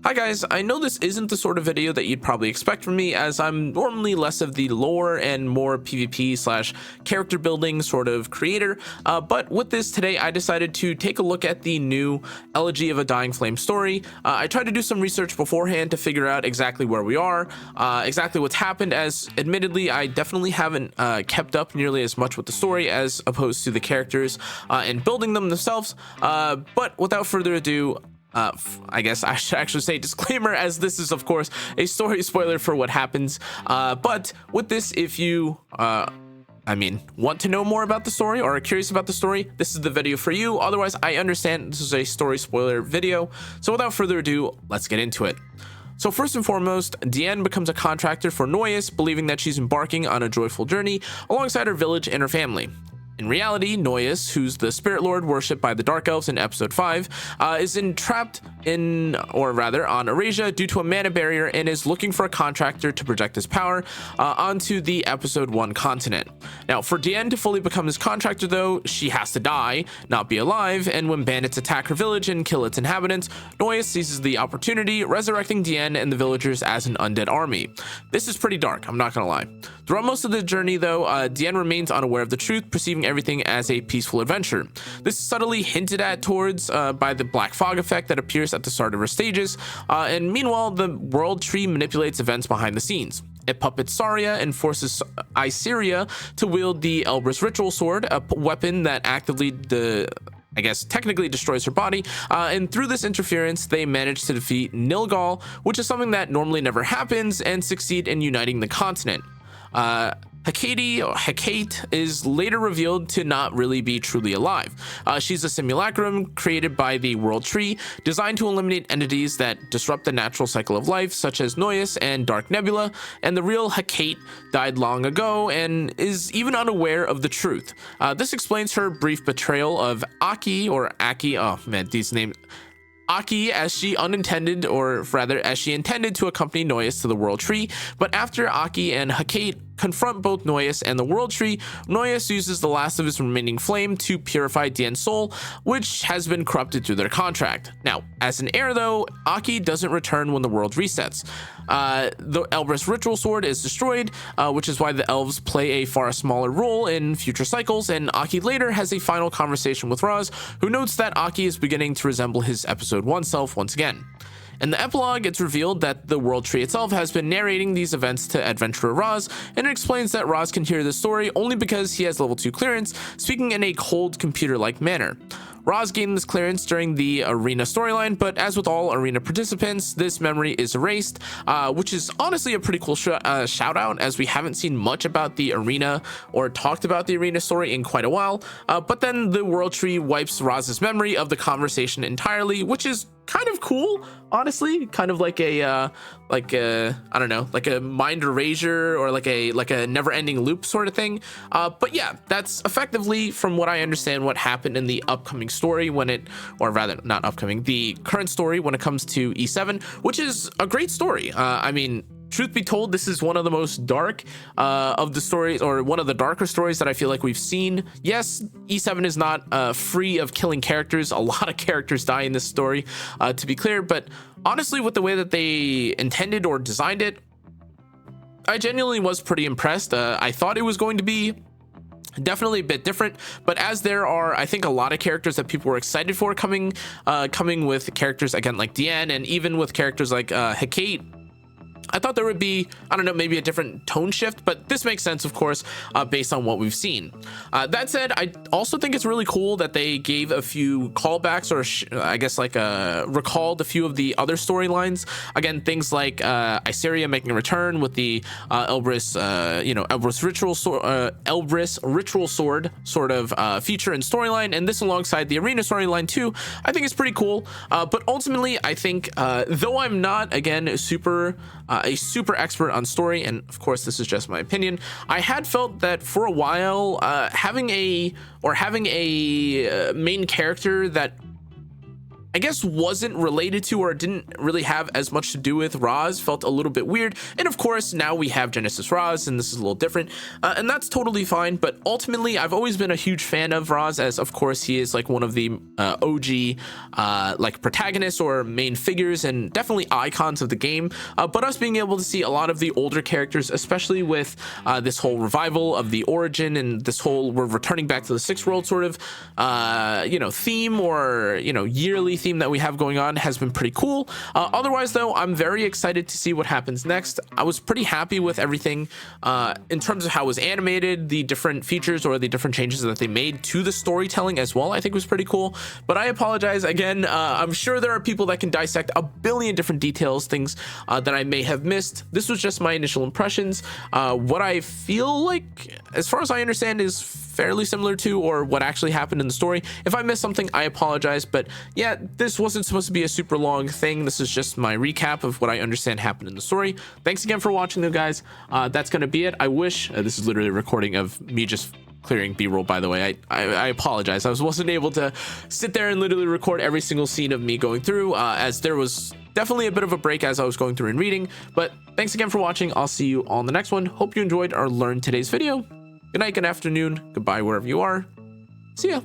Hi guys, I know this isn't the sort of video that you'd probably expect from me, as I'm normally less of the lore and more PvP slash character building sort of creator, but with this today I decided to take a look at the new Elegy of a Dying Flame story. I tried to do some research beforehand to figure out exactly where we are, exactly what's happened, as admittedly I definitely haven't kept up nearly as much with the story as opposed to the characters and building them themselves, but without further ado, I guess I should actually say disclaimer, as this is of course a story spoiler for what happens, but with this, if you want to know more about the story or are curious about the story, this is the video for you. Otherwise, I understand this is a story spoiler video, so without further ado, let's get into it. So first and foremost, Deen becomes a contractor for Noyes, believing that she's embarking on a joyful journey alongside her village and her family. In reality, Noyes, who's the spirit lord worshipped by the Dark Elves in episode 5, is entrapped on Eurasia due to a mana barrier and is looking for a contractor to project his power onto the episode 1 continent. Now, for Deen to fully become his contractor though, she has to die, not be alive, and when bandits attack her village and kill its inhabitants, Noyes seizes the opportunity, resurrecting Deen and the villagers as an undead army. This is pretty dark, I'm not gonna lie. Throughout most of the journey though, Deen remains unaware of the truth, perceiving everything as a peaceful adventure. This is subtly hinted at towards by the black fog effect that appears at the start of her stages, and meanwhile the world tree manipulates events behind the scenes. It puppets Saria and forces Iseria to wield the Elbrus ritual sword, a weapon that actively technically destroys her body, and through this interference they manage to defeat Nilgal, which is something that normally never happens, and succeed in uniting the continent. Hecate is later revealed to not really be truly alive. She's a simulacrum created by the World Tree, designed to eliminate entities that disrupt the natural cycle of life, such as Noyes and Dark Nebula, and the real Hecate died long ago and is even unaware of the truth. This explains her brief betrayal of Aki, oh man, these names, Aki, as she intended to accompany Noyes to the World Tree, but after Aki and Hecate confront both Noyes and the World Tree, Noyes uses the last of his remaining flame to purify Dien's soul, which has been corrupted through their contract. Now, as an heir though, Aki doesn't return when the world resets. The Elbrus ritual sword is destroyed, which is why the elves play a far smaller role in future cycles, and Aki later has a final conversation with Raz, who notes that Aki is beginning to resemble his episode 1 self once again. In the epilogue, it's revealed that the World Tree itself has been narrating these events to adventurer Raz, and it explains that Raz can hear the story only because he has level 2 clearance, speaking in a cold computer-like manner. Raz gained this clearance during the arena storyline, but as with all arena participants, this memory is erased, which is honestly a pretty cool shout out, as we haven't seen much about the arena or talked about the arena story in quite a while, but then the World Tree wipes Raz's memory of the conversation entirely, which is kind of cool, honestly, kind of like a mind erasure or like a never-ending loop sort of thing. But yeah, that's effectively, from what I understand, what happened in the upcoming story the current story when it comes to E7, which is a great story. Truth be told, this is one of the most dark of the stories, or one of the darker stories that I feel like we've seen. Yes, E7 is not free of killing characters. A lot of characters die in this story, to be clear, but honestly, with the way that they intended or designed it, I genuinely was pretty impressed. I thought it was going to be definitely a bit different, but as there are, I think, a lot of characters that people were excited for coming with characters again like Deen, and even with characters like Hecate, I thought there would be, maybe a different tone shift, but this makes sense, of course, based on what we've seen. That said, I also think it's really cool that they gave a few callbacks, or recalled a few of the other storylines. Again, things like Iseria making a return with the Elbrus ritual sword sort of feature and storyline, and this alongside the arena storyline too, I think is pretty cool. But ultimately, I think, though I'm not, again, a super expert on story, and of course this is just my opinion, I had felt that for a while having a main character that I guess wasn't related to or didn't really have as much to do with Roz felt a little bit weird. And of course, now we have Genesis Roz, and this is a little different, and that's totally fine. But ultimately, I've always been a huge fan of Roz, as of course he is like one of the OG like protagonists or main figures and definitely icons of the game. But us being able to see a lot of the older characters, especially with this whole revival of the origin and this whole we're returning back to the Sixth World sort of theme or yearly theme that we have going on, has been pretty cool. Otherwise though, I'm very excited to see what happens next. I was pretty happy with everything in terms of how it was animated, the different features or the different changes that they made to the storytelling as well. I think was pretty cool, but I apologize again. I'm sure there are people that can dissect a billion different details, things that I may have missed. This was just my initial impressions. What I feel like, as far as I understand, is fairly similar to or what actually happened in the story. If I missed something, I apologize, but yeah, this wasn't supposed to be a super long thing. This is just my recap of what I understand happened in the story. Thanks again for watching though, guys. That's gonna be it. I wish this is literally a recording of me just clearing b-roll, by the way. I apologize. I wasn't able to sit there and literally record every single scene of me going through, as there was definitely a bit of a break as I was going through and reading. But thanks again for watching. I'll see you on the next one. Hope you enjoyed or learned today's video. Good night, good afternoon, goodbye wherever you are. See ya.